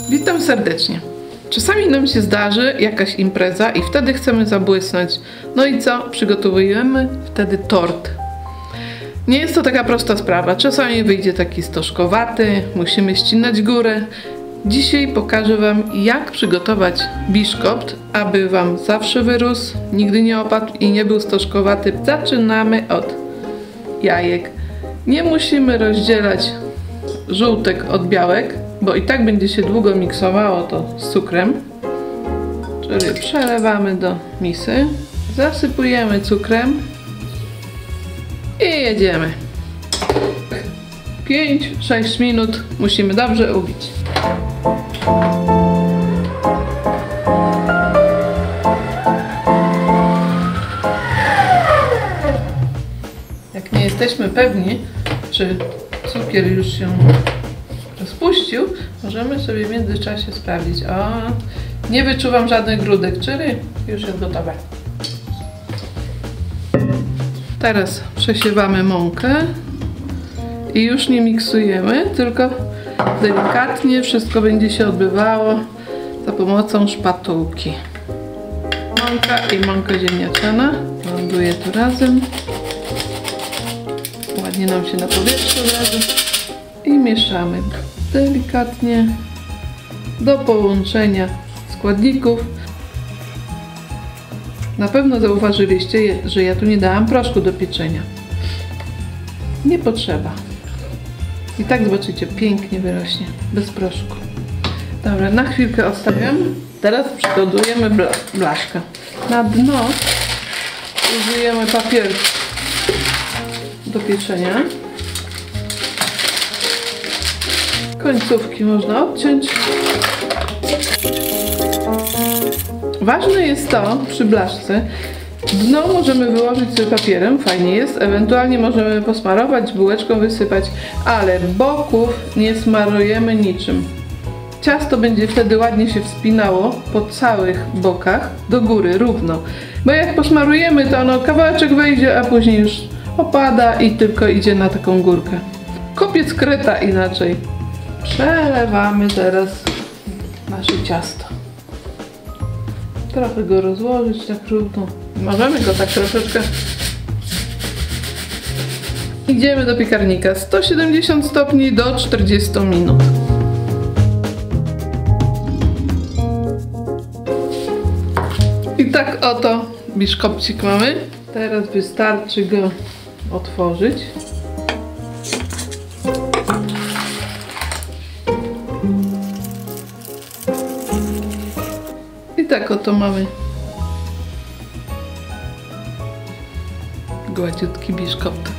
Witam serdecznie. Czasami nam się zdarzy jakaś impreza i wtedy chcemy zabłysnąć. No i co? Przygotowujemy wtedy tort. Nie jest to taka prosta sprawa. Czasami wyjdzie taki stożkowaty, musimy ścinać górę. Dzisiaj pokażę Wam, jak przygotować biszkopt, aby Wam zawsze wyrósł, nigdy nie opadł i nie był stożkowaty. Zaczynamy od jajek. Nie musimy rozdzielać żółtek od białek, bo i tak będzie się długo miksowało to z cukrem. Czyli przelewamy do misy, zasypujemy cukrem i jedziemy. 5-6 minut musimy dobrze ubić. Jak nie jesteśmy pewni, czy cukier już się rozpuścił, możemy sobie w międzyczasie sprawdzić. O, nie wyczuwam żadnych grudek, czyli już jest gotowe. Teraz przesiewamy mąkę i już nie miksujemy, tylko delikatnie wszystko będzie się odbywało za pomocą szpatułki. Mąka i mąka ziemniaczana ląduje tu razem. Ładnie nam się na powietrzu leży i mieszamy delikatnie do połączenia składników. Na pewno zauważyliście, że ja tu nie dałam proszku do pieczenia. Nie potrzeba. I tak zobaczycie, pięknie wyrośnie, bez proszku. Dobra, na chwilkę odstawiam. Teraz przygotujemy blaszkę. Na dno użyjemy papier do pieczenia. Końcówki można odciąć. Ważne jest to przy blaszce, dno możemy wyłożyć sobie papierem, fajnie jest, ewentualnie możemy posmarować, bułeczką wysypać, ale boków nie smarujemy niczym. Ciasto będzie wtedy ładnie się wspinało po całych bokach do góry równo, bo jak posmarujemy, to ono kawałeczek wejdzie, a później już opada i tylko idzie na taką górkę. Kopiec kreta inaczej. Przelewamy teraz nasze ciasto. Trochę go rozłożyć tak równo. Możemy go tak troszeczkę. Idziemy do piekarnika. 170 stopni do 40 minut. I tak oto biszkopcik mamy. Teraz wystarczy go otworzyć. I tak oto mamy gładziutki biszkopt.